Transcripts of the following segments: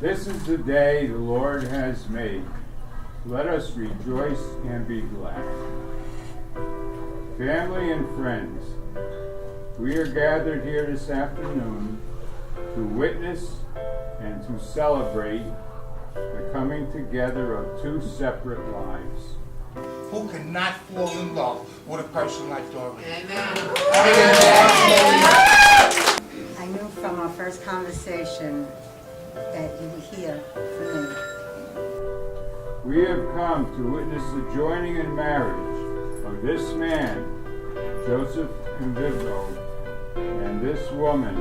This is the day the Lord has made. Let us rejoice and be glad. Family and friends, we are gathered here this afternoon to witness and to celebrate the coming together of two separate lives. Who cannot fall in love with a person like Doreen? I knew from our first conversation that you were here for me. We have come to witness the joining in marriage of this man, Joseph and Vivo, and this woman,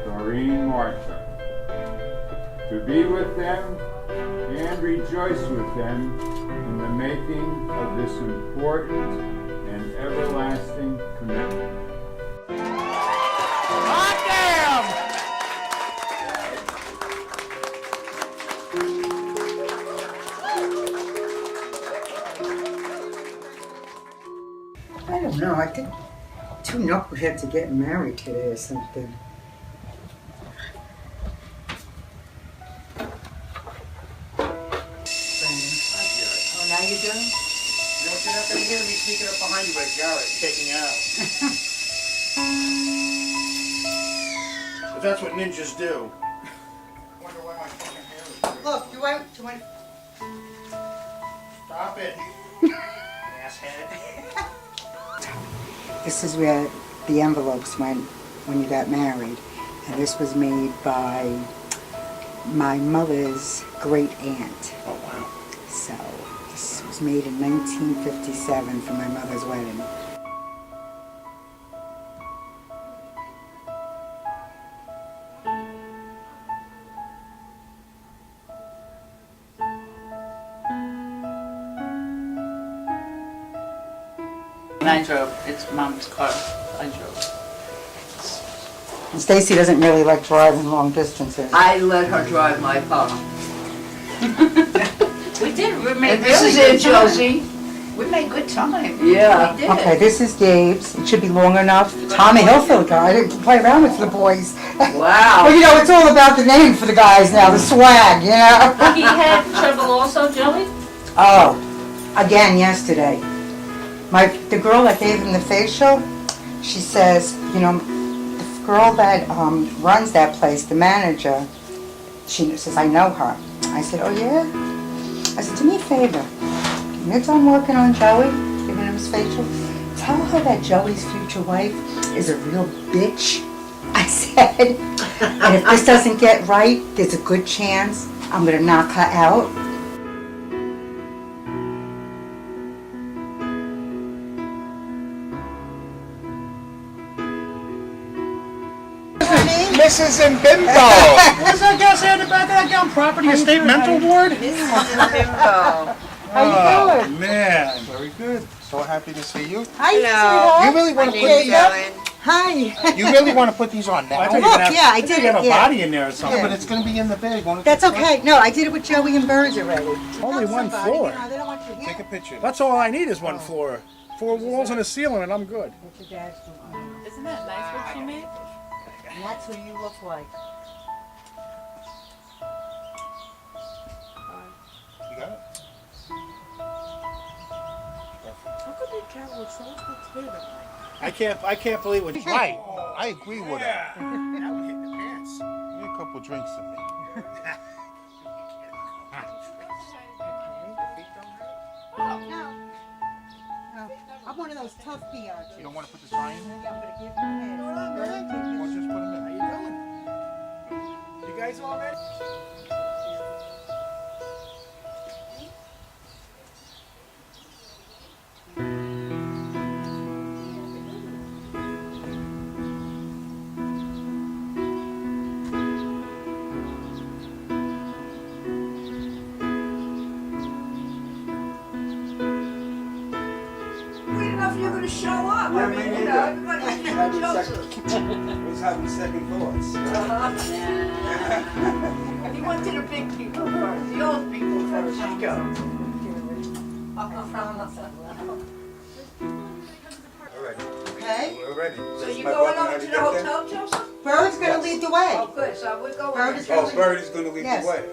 Doreen Martha. To be with them and rejoice with them in the making of this important and everlasting commitment. I don't know, I think two knuckleheads are getting married today or something. Oh, now you do? You know what, you're not going to hear me sneaking up behind you like Garrett taking out. If that's what ninjas do. I wonder why my fucking hair is weird. Look, you want... Stop it. Asshead. This is where the envelopes went when you got married. And this was made by my mother's great aunt. Oh, wow. So, this was made in 1957 for my mother's wedding. I drove. It's Mom's car. I drove. And Stacy doesn't really like driving long distances. I let her drive my car. We did. We made This really is good it, time. Josie. We made good time. Yeah. We did. Okay, this is Dave's. It should be long enough. Tommy Hilfield guy. I didn't play around with the boys. Wow. Well, you know, it's all about the name for the guys now, the swag, you know? He had trouble also, Joey? Oh, again yesterday. The girl that gave him the facial, she says, you know, the girl that runs that place, the manager, she says, I know her. I said, oh yeah? I said, do me a favor. When you're done working on Joey, giving him his facial, tell her that Joey's future wife is a real bitch. I said, and if this doesn't get right, there's a good chance I'm gonna knock her out. Mrs. and Bimbo. What's that guy say in the back of that gun? Property Estate Mental Ward? How you doing? Man, very good. So happy to see you. Hi, You sweetheart. really want to put these Hi. You really want to put these on now? I thought you were Look, gonna have, yeah, I did you have it, a yeah. body in there or something. Yeah, but it's going to be in the bag. Won't it? That's okay. No, I did it with Joey and Birds already. Only Tell one somebody, floor. You know, they don't want you here. Take a picture. That's all I need is one floor. 4 walls and a ceiling and I'm good. What's your dad's doing? Isn't that nice what she made? And that's who you look like. You got it? How could they travel with so much together? I can't believe what Right. I agree with her. That would hit the pants. Give me a couple drinks in me. No, I'm one of those tough BRs. You don't want to put the sign in? I'm gonna give you a Or just put them in? How you doing? You guys all ready? You're going to show up. I mean, you know, everybody's getting Joseph. Who's having second thoughts? He went to the big people first, the old people first. Let's go. All right, Okay? we're ready. So That's you my going button. over Have to you the got that? hotel, Joseph? Bird's gonna Yes. lead the way. Oh, good, so we're going. Bird is in. Oh, Bird is gonna lead Yes. the way.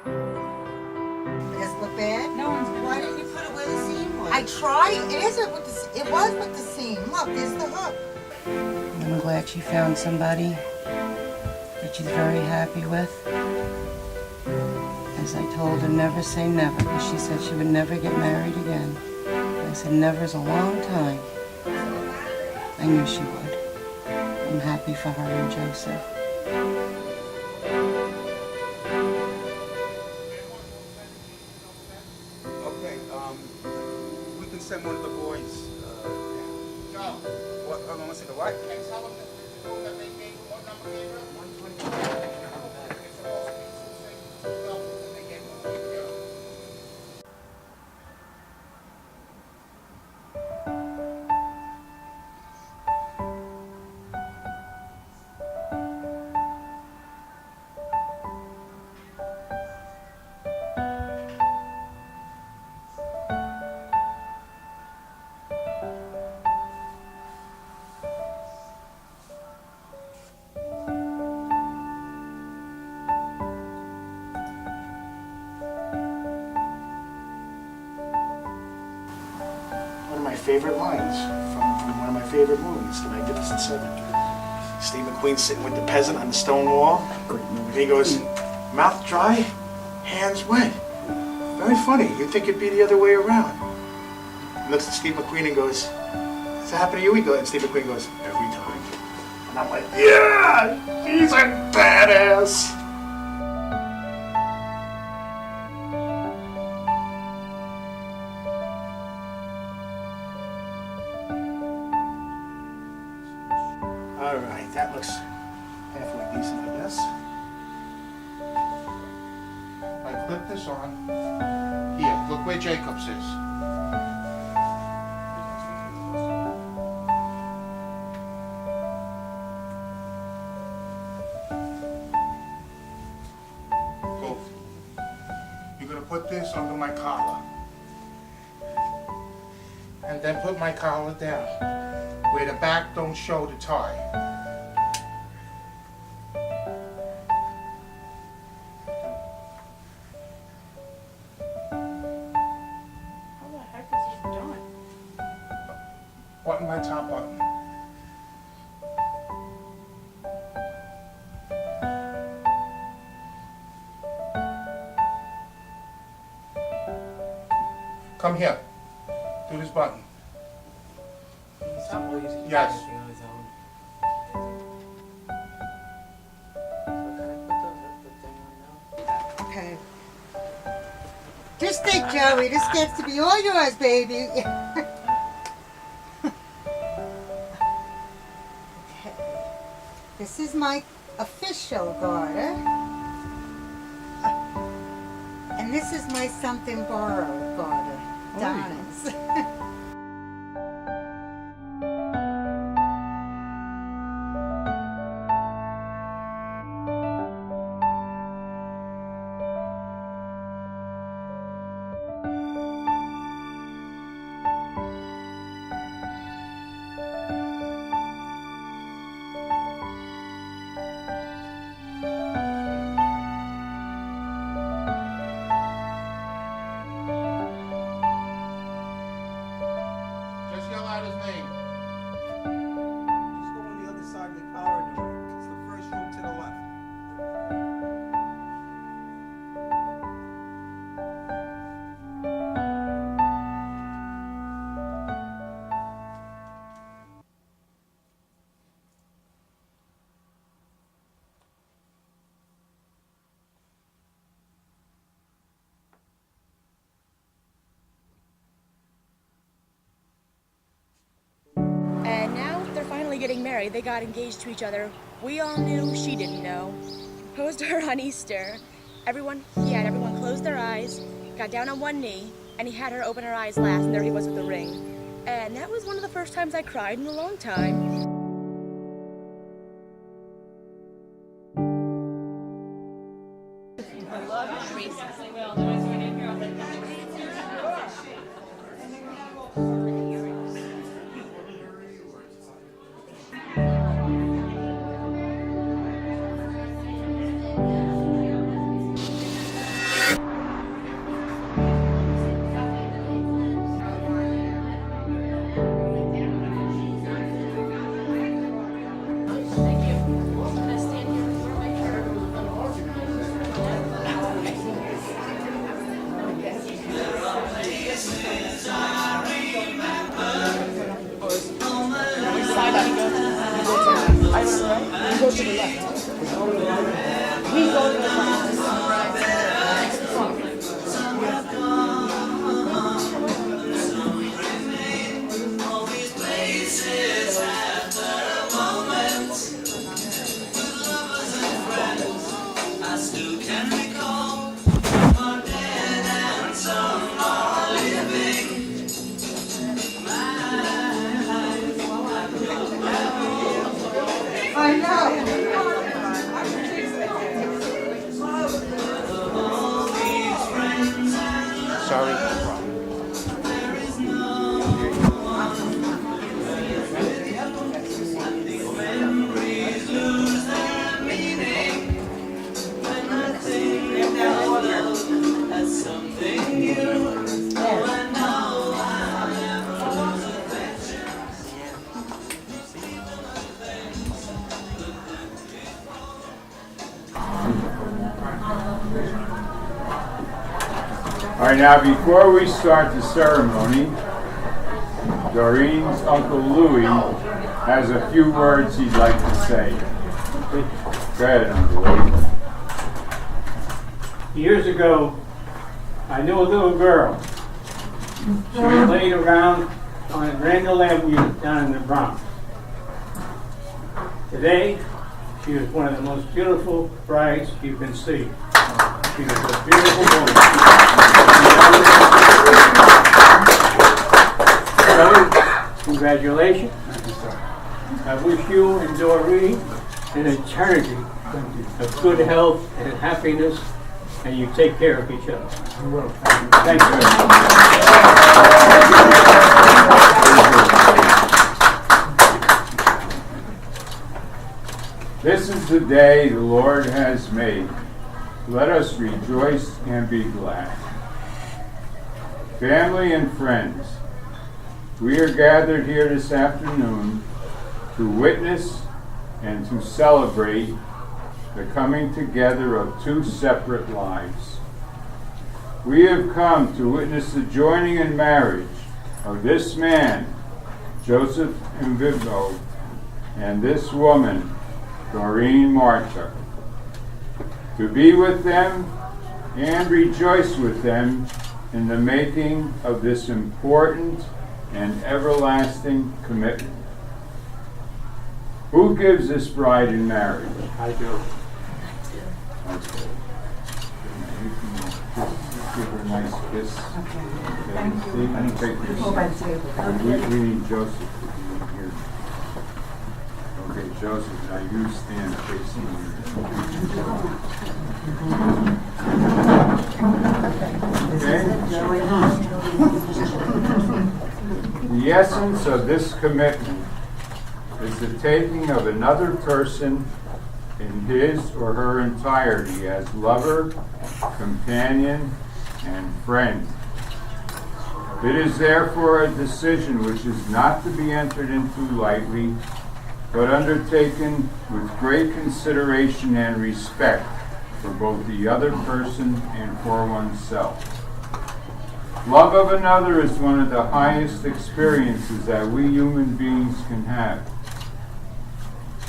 Does it look bad? No one's gonna. Why didn't you put it where the seam was? I tried. It was with the seam. Look, there's the hook. I'm glad she found somebody that she's very happy with. As I told her, never say never, because she said she would never get married again. I said, never's a long time. I knew she would. I'm happy for her and Joseph. Okay, we can send one of the boys. Joe, What? Hold on, let's see the what? can you tell them that the room that they gave, what number gave her? 125. It's supposed to be 262 doubles, and they gave her 1. One of my favorite lines from one of my favorite movies, The Magnificent Seven. Steve McQueen sitting with the peasant on the stone wall. Great movie. And he goes, mouth dry, hands wet. Very funny. You'd think it'd be the other way around. He looks at Steve McQueen and goes, does that happen to you? He goes, and Steve McQueen goes, every time. And I'm like, yeah, he's a badass. All right, that looks halfway decent, I guess. I clip this on. Here, look where Jacob's is. So, you're gonna put this under my collar. And then put my collar down, where the back don't show the tie. How the heck is this done? Button my top button. Come here. Do this button. Yes. Okay. Just take Joey. This gets to be all yours, baby. Okay. This is my official garter. And this is my something borrowed garter. Donna's. finally getting married. They got engaged to each other. We all knew, she didn't know. Proposed to her on Easter. He had everyone close their eyes, got down on one knee, and he had her open her eyes last, and there he was with the ring. And that was one of the first times I cried in a long time. All right, now before we start the ceremony, Doreen's Uncle Louie has a few words he'd like to say. Go ahead, Uncle Louie. Years ago, I knew a little girl. She was laid around on Randall Avenue down in the Bronx. Today, she is one of the most beautiful brides you can see. She was a beautiful woman. So, congratulations. I wish you and Doreen an eternity of good health and happiness, and you take care of each other. Thank you. This is the day the Lord has made. Let us rejoice and be glad. Family and friends, we are gathered here this afternoon to witness and to celebrate the coming together of two separate lives. We have come to witness the joining in marriage of this man, Joseph and Vivo, and this woman, Doreen Martha. To be with them and rejoice with them in the making of this important and everlasting commitment. Who gives this bride in marriage? I do. Okay. You can give her a nice kiss. Okay. Thank you. And take this. We need Joseph to be here. Okay, Joseph, now you stand facing me. The essence of this commitment is the taking of another person in his or her entirety as lover, companion, and friend. It is therefore a decision which is not to be entered into lightly, but undertaken with great consideration and respect for both the other person and for oneself. Love of another is one of the highest experiences that we human beings can have,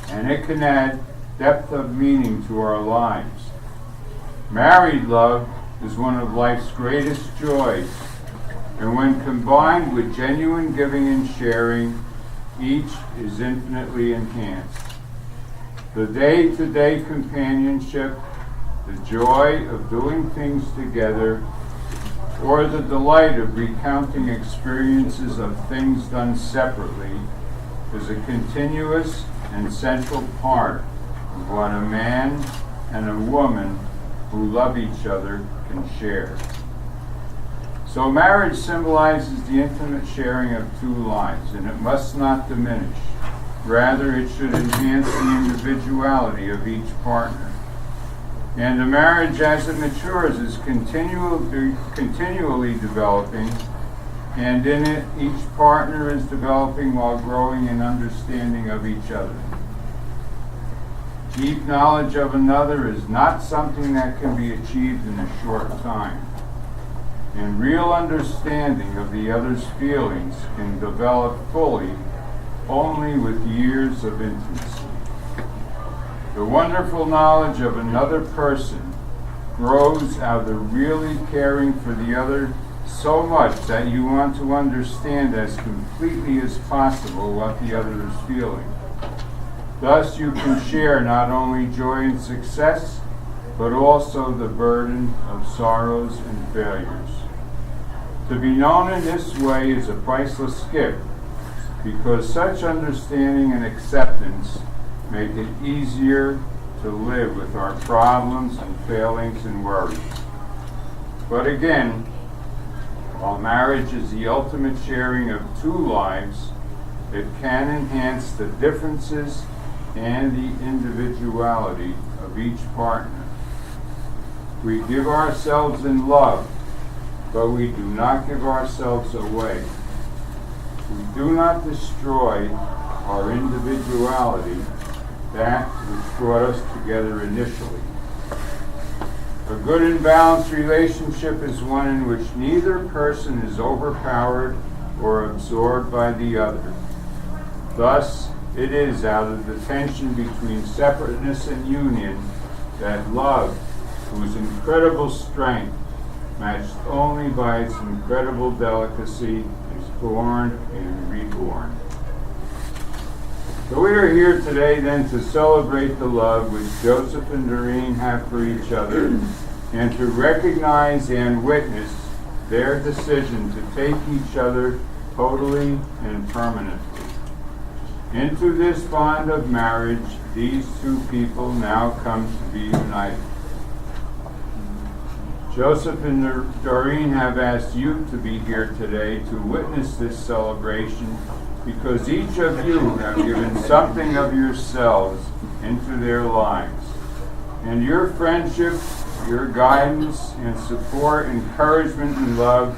and it can add depth of meaning to our lives. Married love is one of life's greatest joys, and when combined with genuine giving and sharing, each is infinitely enhanced. The day-to-day companionship, the joy of doing things together, or the delight of recounting experiences of things done separately is a continuous and central part of what a man and a woman who love each other can share. So marriage symbolizes the intimate sharing of two lives, and it must not diminish. Rather, it should enhance the individuality of each partner. And a marriage, as it matures, is continually developing, and in it, each partner is developing while growing in understanding of each other. Deep knowledge of another is not something that can be achieved in a short time. And real understanding of the other's feelings can develop fully only with years of intimacy. The wonderful knowledge of another person grows out of really caring for the other so much that you want to understand as completely as possible what the other is feeling. Thus you can share not only joy and success, but also the burden of sorrows and failures. To be known in this way is a priceless gift, because such understanding and acceptance make it easier to live with our problems and failings and worries. But again, while marriage is the ultimate sharing of two lives, it can enhance the differences and the individuality of each partner. We give ourselves in love, but we do not give ourselves away. We do not destroy our individuality, that which brought us together initially. A good and balanced relationship is one in which neither person is overpowered or absorbed by the other. Thus, it is out of the tension between separateness and union that love, whose incredible strength, matched only by its incredible delicacy, is born and reborn. So we are here today then to celebrate the love which Joseph and Doreen have for each other, and to recognize and witness their decision to take each other totally and permanently. Into this bond of marriage, these two people now come to be united. Joseph and Doreen have asked you to be here today to witness this celebration, because each of you have given something of yourselves into their lives. And your friendship, your guidance and support, encouragement and love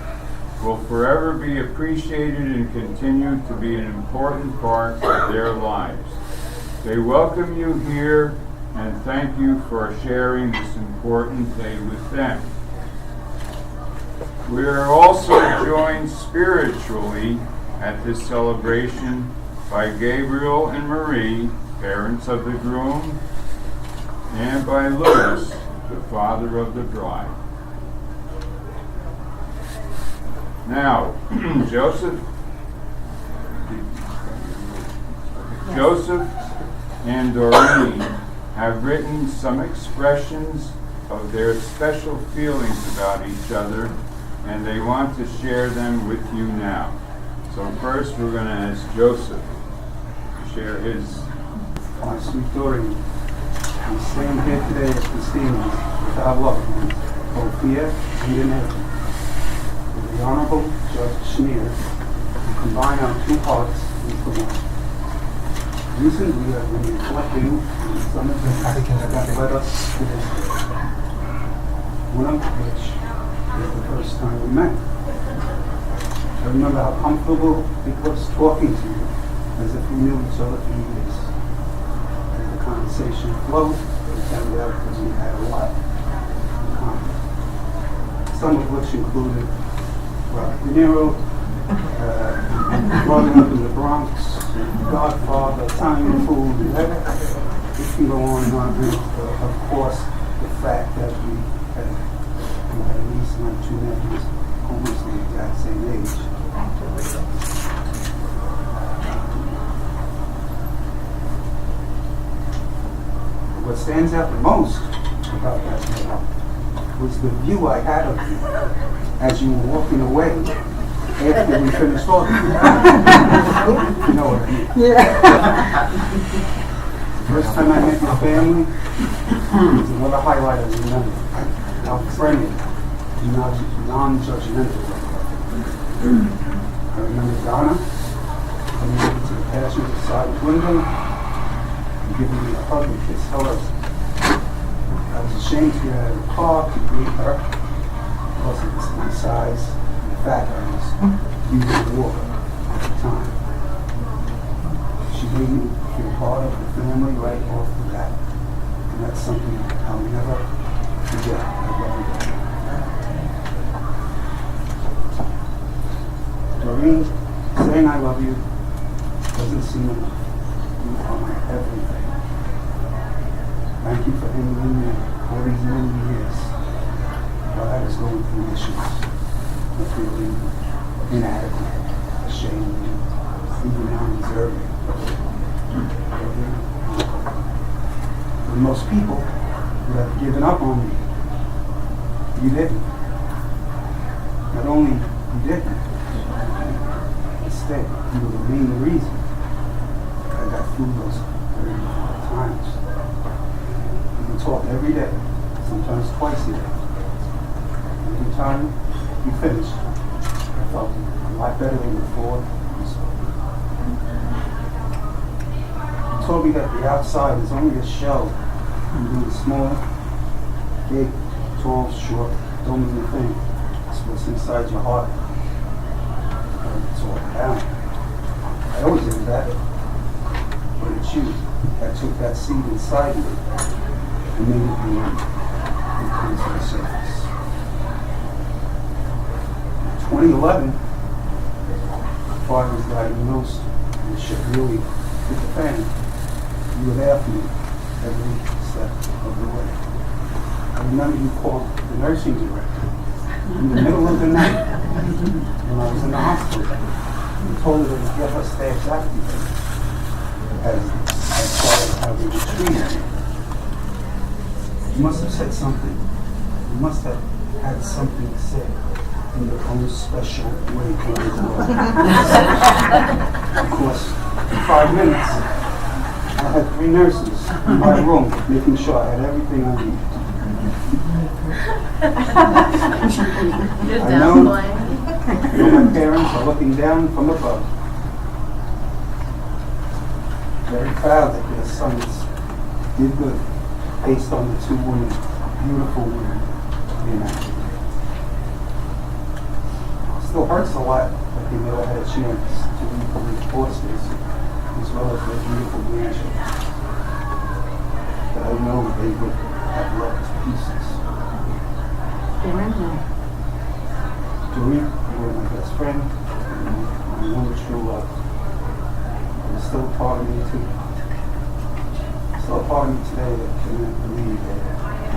will forever be appreciated and continue to be an important part of their lives. They welcome you here and thank you for sharing this important day with them. We are also joined spiritually at this celebration by Gabriel and Marie, parents of the groom, and by Louis, the father of the bride. Now, Joseph and Doreen have written some expressions of their special feelings about each other, and they want to share them with you now. So first we're going to ask Joseph to share his. My sweet Doreen, I'm standing here today at festivities with our loved ones, both here and in heaven. With the Honorable Judge Schneer, to combine our two hearts into one. Recently, we have been reflecting on some of the factors that led us to this day. One of which is the first time we met. I remember how comfortable it was talking to you, as if we knew each other for years. As the conversation flowed, it turned out that we had a lot in common. Some of which included Robert De Niro, growing up in the Bronx, Godfather, Italian food, we can go on and on. Of course, the fact that we had at least my two nephews almost the exact same age. what stands out the most about that day was the view I had of you as you were walking away after we finished talking. You know what I mean? Yeah. First time I met your family was another highlight I remember. How friendly, non-judgmental. I remember Donna coming over to the passenger side window and giving me a hug and kiss her. I was ashamed to get out of the car to greet her because of my size and the fact I was using a walker at the time. She made me feel part of the family right off the bat, and that's something I'll never forget. I love you. Doreen, saying I love you doesn't seem enough. You are my everything. Thank you for handling me all these many years while I was going through issues of feeling inadequate, ashamed, even undeserving. When most people would have given up on me, you didn't. Not only you didn't, instead, you were the main reason I got through those very hard times. We talk every day, sometimes twice a day. Every time you finished, I felt a lot better than before. You told me that the outside is only a shell. You do the small, big, tall, short, don't mean a thing. It's what's inside your heart. It's all down. I always did that. But it's you that took that seed inside me and made it bloom and come to the surface. In 2011, my father was diagnosed and shit really hit the fan. You were there for me every step of the way. I remember you called the nursing director in the middle of the night when I was in the hospital. You told her to get her staff's activated as far as how they were treating me. You must have said something. You must have had something to say in your own special way for the world. Because in 5 minutes, I had 3 nurses in my room making sure I had everything I needed. I know my parents are looking down from above, very proud that their sons did good based on the 2 women, beautiful women in action. Still hurts a lot that they never had a chance to meet the horses as well as their beautiful grandchildren. But I know they would have loved to pieces. Doreen, you were my best friend, and my one true love. There's still a part of me too. Still a part of me today that cannot believe that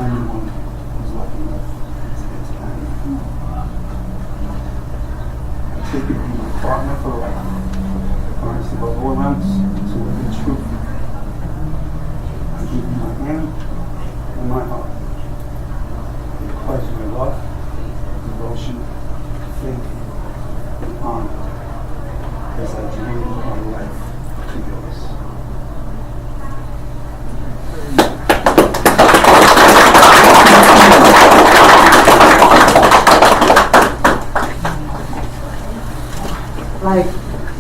I'm the one who's lucky enough to get to marry you. I take you to be my partner for life. Honest above all else, to live in truth. I give you my hand and my heart. The pleasure of love, devotion, faith, and honor as I journey my life to yours. Like,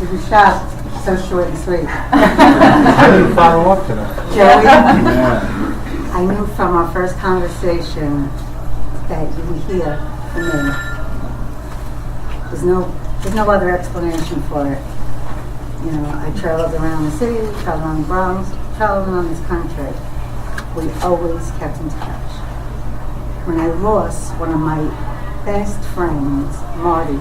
you were shocked, so short and sweet. How do you follow up to that? Joey, Yeah. I knew from our first conversation that you were here for me. There's no other explanation for it. You know, I traveled around the city, traveled around the Bronx, traveled around this country. We always kept in touch. When I lost one of my best friends, Marty,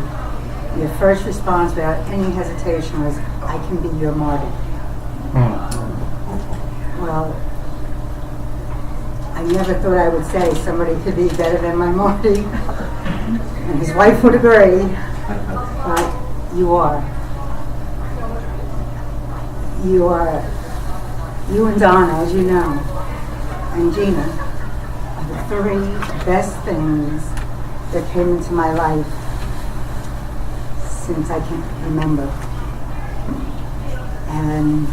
your first response without any hesitation was, I can be your Marty. Well, I never thought I would say somebody could be better than my Marty. And his wife would agree, but you are. You and Donna, as you know, and Gina are the three best things that came into my life since I can remember. And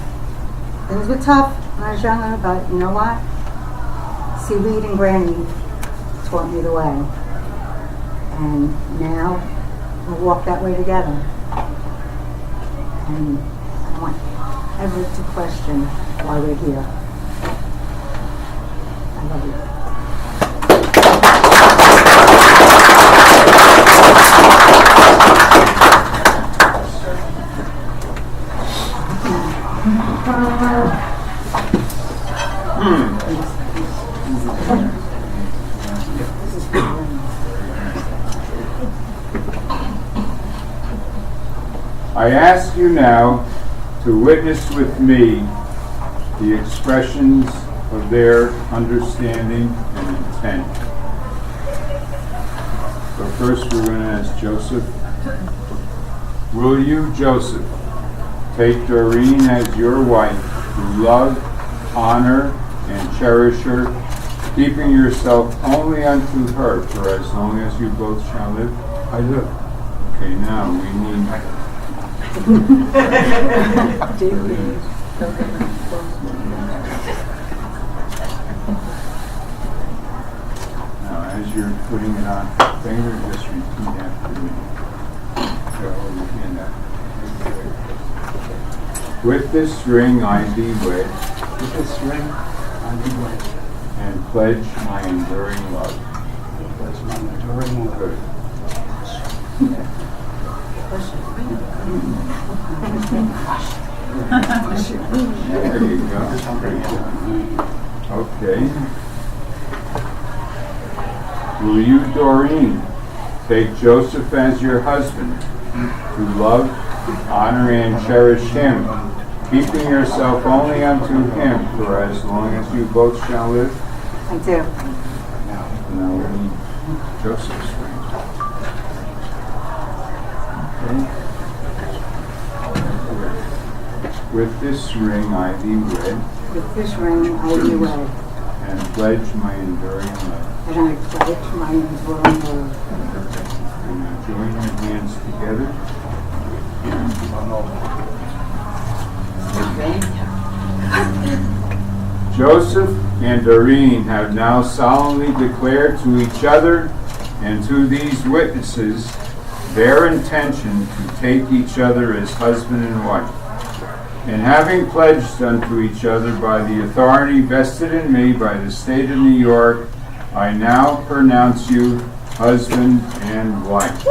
things were tough when I was younger, but you know what? Seaweed and Granny taught me the way. And now we'll walk that way together. And I don't want ever to question why we're here. I love you. I ask you now to witness with me the expressions of their understanding and intent. So first we're going to ask Joseph. Will you, Joseph, take Doreen as your wife to love, honor, and cherish her, keeping yourself only unto her for as long as you both shall live? I do. Okay, now we need... Now, as you're putting it on her finger, just repeat after me. Hold your hand up. With this ring I be wed. With this ring, I be wed. And pledge my enduring love. That's my enduring love. Good. There you go. Okay. Will you, Doreen, take Joseph as your husband to love, honor, and cherish him, keeping yourself only unto him for as long as you both shall live? I do. Now we need Joseph's ring. Okay. With this ring I be wed. With this ring I be wed. And pledge my enduring love. And I pledge my enduring love. And now join your hands together. Joseph and Doreen have now solemnly declared to each other and to these witnesses their intention to take each other as husband and wife. And having pledged unto each other by the authority vested in me by the state of New York, I now pronounce you husband and wife.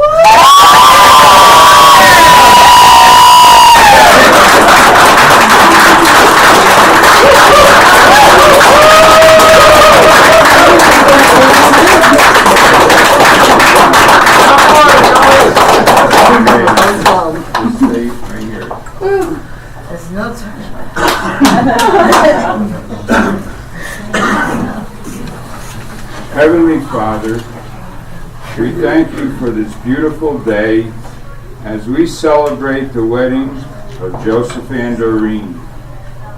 Just stay right here. There's no time. Heavenly Father, we thank you for this beautiful day as we celebrate the wedding of Joseph and Doreen,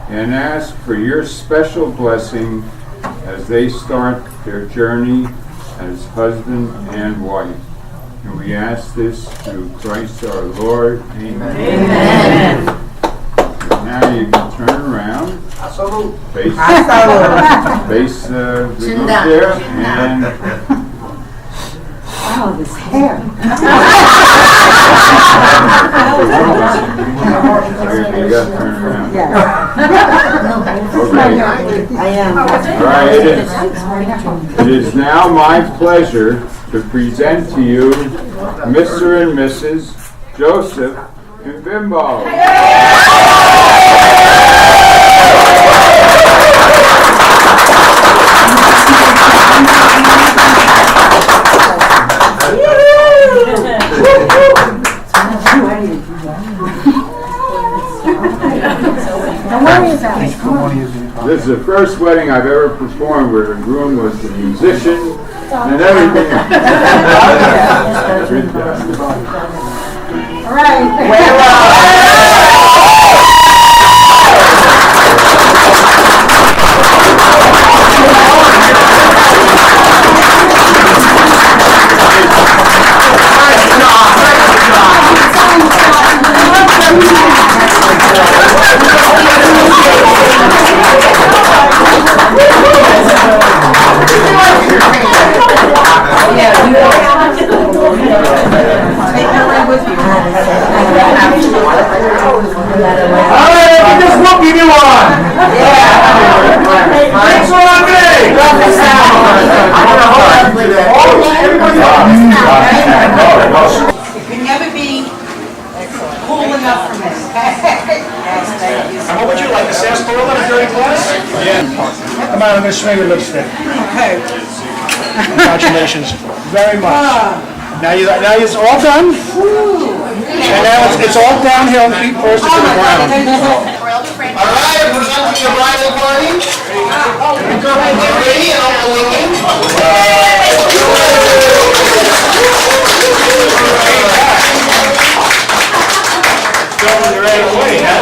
and ask for your special blessing as they start their journey as husband and wife. And we ask this through Christ our Lord. Amen. Amen. Now you can turn around, face the group there, and Wow, this hair. you got to turn around. Yeah. Okay. I am. All right, it is now my pleasure to present to you Mr. and Mrs. Joseph and Bimbo. This is the first wedding I've ever performed where the groom was the musician and everything. All right. You can never be cool enough for me. And what would you like, a sarsaparilla and a dirty glass? Yeah. Come on, I'm gonna swing your lipstick. Congratulations, very much. Now it's all done. And now it's all downhill, feet first to the ground. All right, presenting your bridal party. Go ahead, get ready, and I'm blinking. Going right away, huh?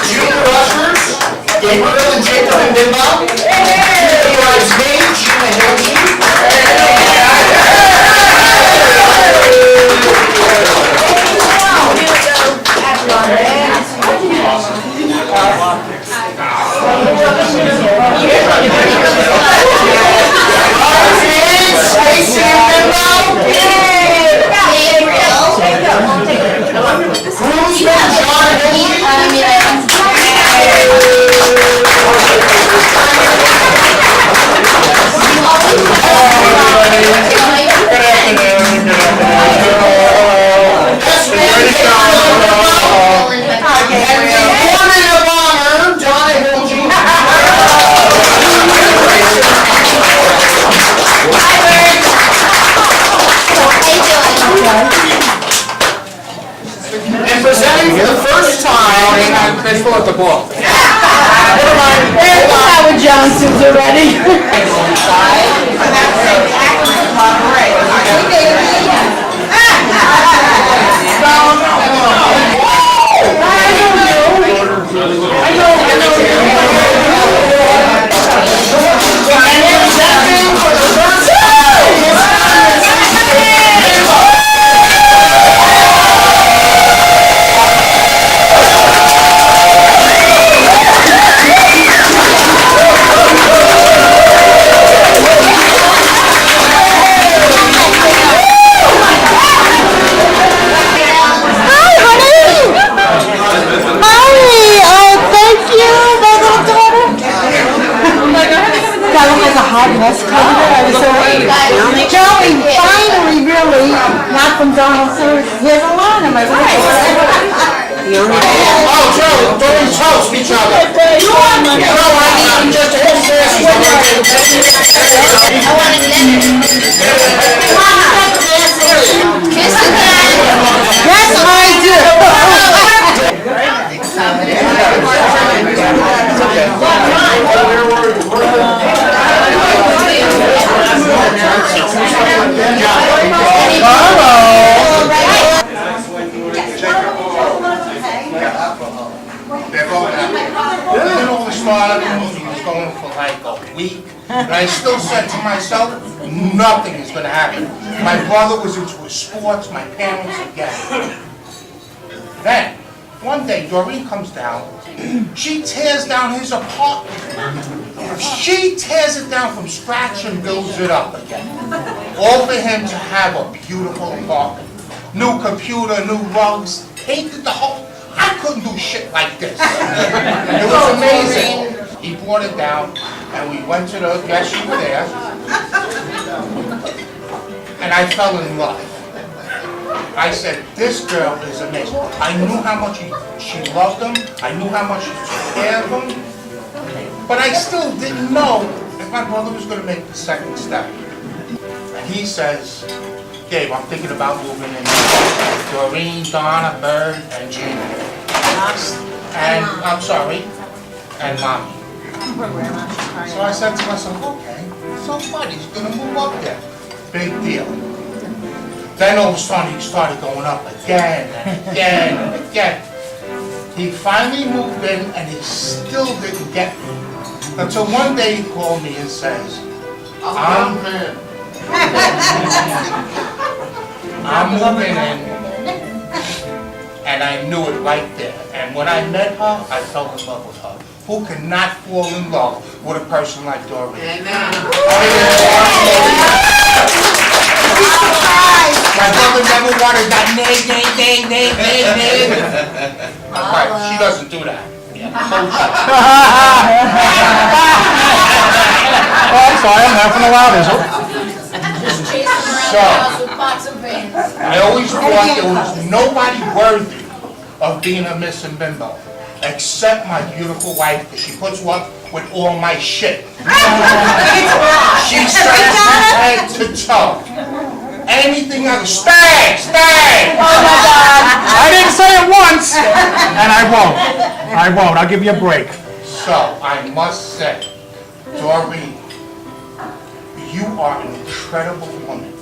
Junior ushers, Gabriel and Jacob and Bimbo. Bridesmaid, Gina Hilton. Stacy and Bimbo. Groomsman, John And presenting for the first time. Let's pull up the ball. Howard Johnson's already. Joey, finally, really, not from Donald Sir. Here's a line of my Oh, Joe, Doreen toast each other. Joe, I need just a little fast. I want to kiss the guy. Yes, I He was going for like a week, and I still said to myself, nothing is going to happen. My brother was into his sports, my parents again. Then, one day, Doreen comes down, she tears down his apartment. She tears it down from scratch and builds it up again. All for him to have a beautiful apartment. New computer, new rugs, painted the whole... I couldn't do shit like this. It was amazing. He brought it down, and we went to the, yes, you were there, and I fell in love. I said, this girl is amazing. I knew how much she loved him, I knew how much she took care of him, but I still didn't know if my brother was going to make the second step. And he says, Gabe, I'm thinking about moving in. Doreen, Donna, Bird, and Gina. And, I'm sorry, and Mommy. So I said to myself, okay, somebody's gonna move up there. Big deal. Then all of a sudden he started going up again and again and again. He finally moved in and he still didn't get me. Until one day he called me and says, I'm moving in. And I knew it right there. And when I met her, I fell in love with her. Who cannot fall in love with a person like Doreen? My brother never wanted that nay. Right, she doesn't do that. Yeah. Oh, I'm sorry, I'm laughing aloud, is it? So, I always thought there was nobody worthy of being a Miss and Bimbo, except my beautiful wife, because she puts up with all my shit. She says head to toe. Anything else, stay! Oh my God! I didn't say it once, and I won't. I'll give you a break. So, I must say, Doreen, you are an incredible woman.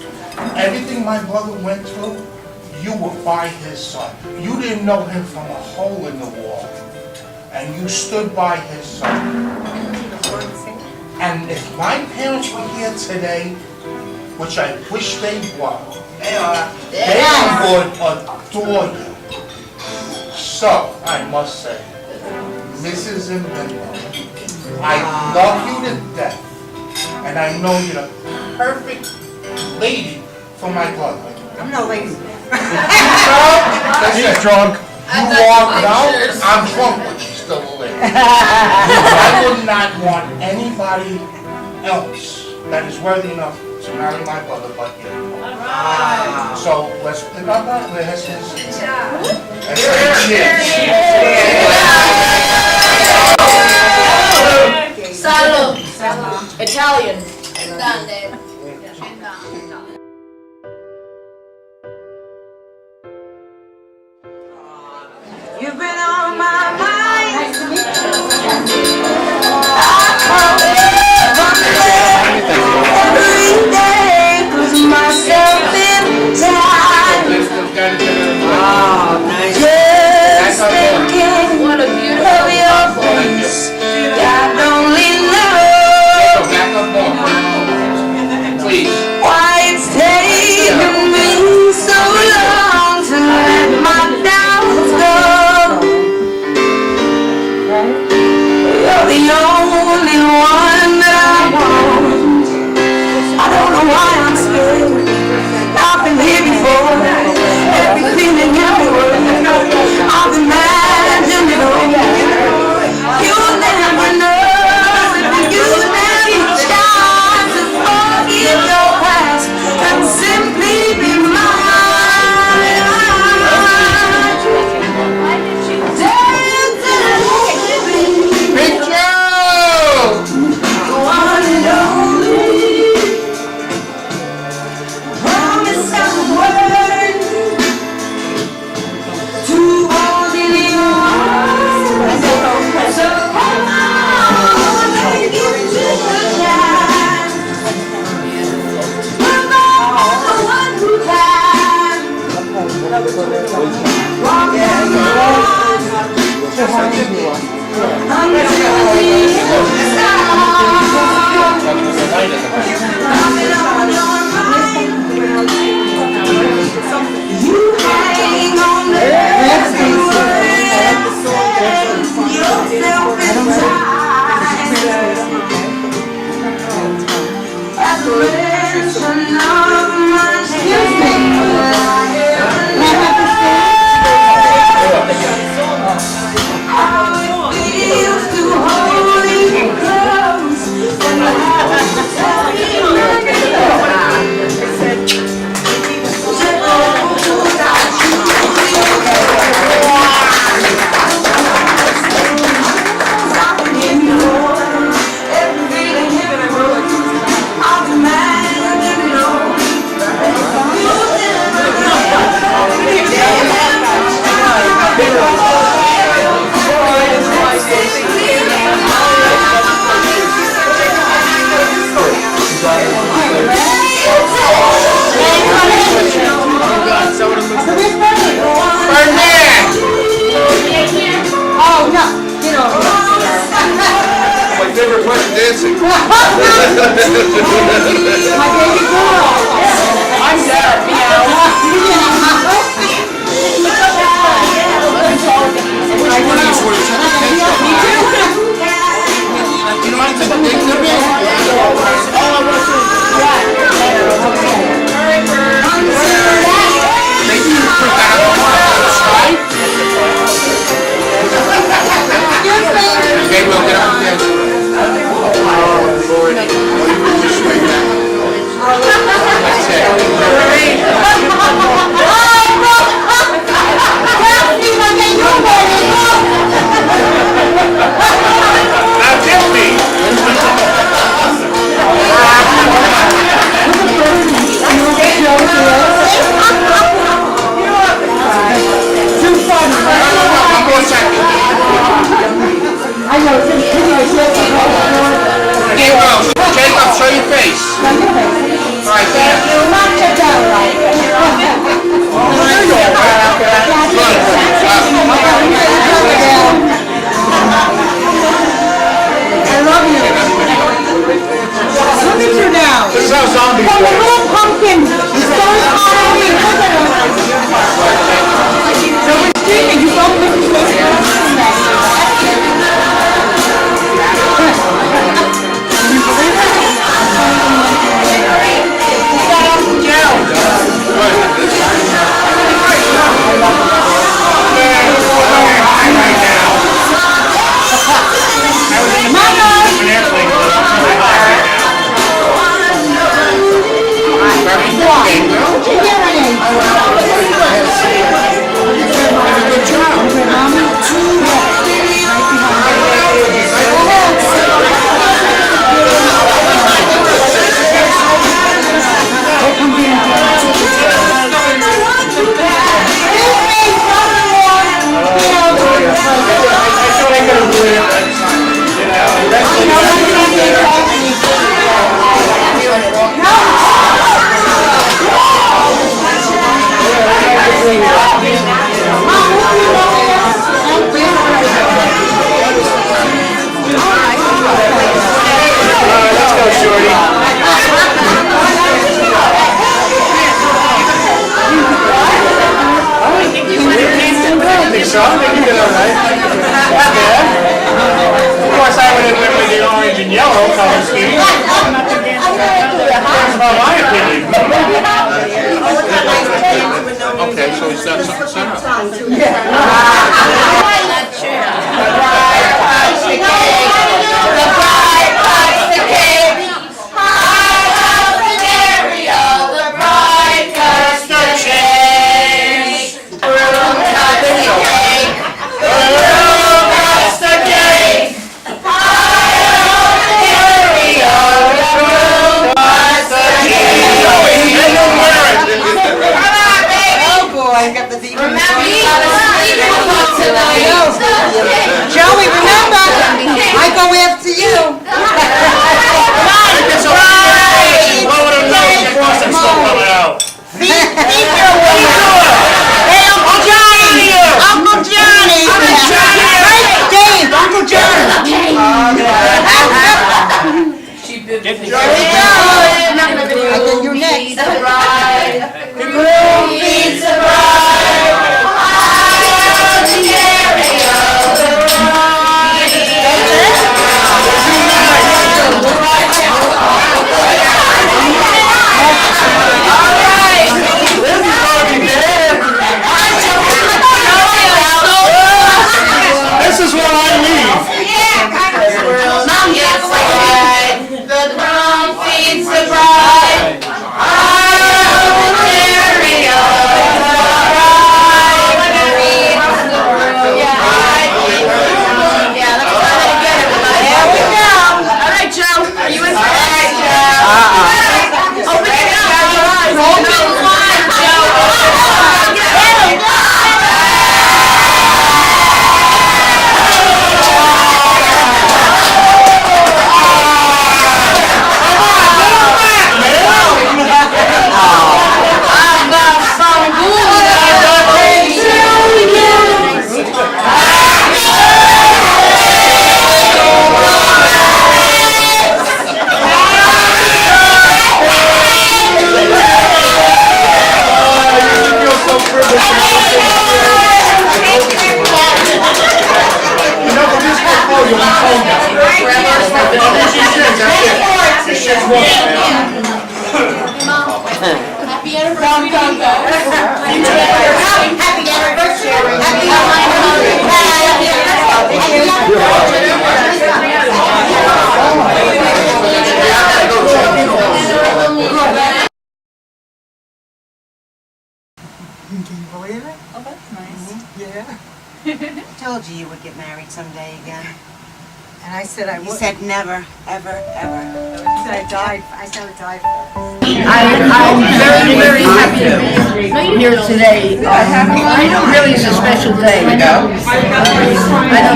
Everything my brother went through, you were by his side. You didn't know him from a hole in the wall, and you stood by his side. And if my parents were here today, which I wish they were, they would adore you. So, I must say, Mrs. Inventor, I love you to death, and I know you're the perfect lady for my brother. I'm no lady. He's drunk. You are now. I'm drunk, but she's still a lady. I would not want anybody else that is worthy enough to marry my brother but you. So let's pick up our glasses and say cheers. Salud. Italian. You've been on my mind. Nice to meet you. Every day, 'cause myself in time. Oh, nice. Just thinking What a of beautiful your face. God only knows Please. why it's taken me so long to let my doubts go. You're the only one that I want. I don't know why I'm scared. I've been here before. Everything and everywhere. I've imagined it all. You'll never know if you never try to forgive your past and simply be mine. Big Joe! One and only. Promise and word to hold in your arms. So come on, take it to the chance. We're both the one who can. Walk down the road under the stars. Coming on your mind. You hang on to every word. Yourself in time. Admiration of my strength. How it feels to hold you close when I Maybe we'll get up and dance. Shorty. I think so. I think you did all right. Yeah. Of course, I would have went with the orange and yellow color scheme. That's about my opinion. Okay, so is that something set up? Joey, remember, I go after you. Hey, Uncle Johnny! Uncle Johnny! Hey, Dave, Uncle Johnny! Here we go! I get you next. The groom feeds the bride. This is where I leave. The groom feeds the bride. Can you believe it? Oh, that's nice. Yeah. I told you you would get married someday again. And I said I You would. said never, ever, ever. I died. I said I died for I'm very, very happy to be here today. Really is a special day. I know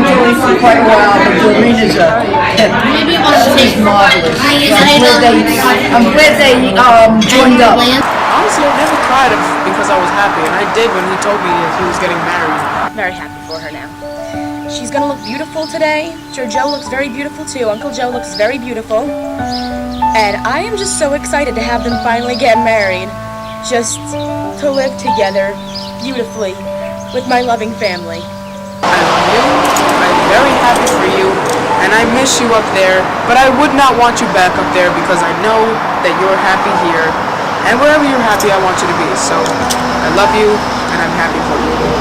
Joey for quite a while, but Doreen is she's marvelous. I'm glad they joined up. Honestly, I never cried because I was happy, and I did when he told me that he was getting married. Very happy for her now. She's gonna look beautiful today. Sure, Joe looks very beautiful too. Uncle Joe looks very beautiful. And I am just so excited to have them finally get married. Just to live together beautifully with my loving family. I love you. I'm very happy for you, and I miss you up there, but I would not want you back up there because I know that you're happy here. And wherever you're happy, I want you to be. So, I love you, and I'm happy for you.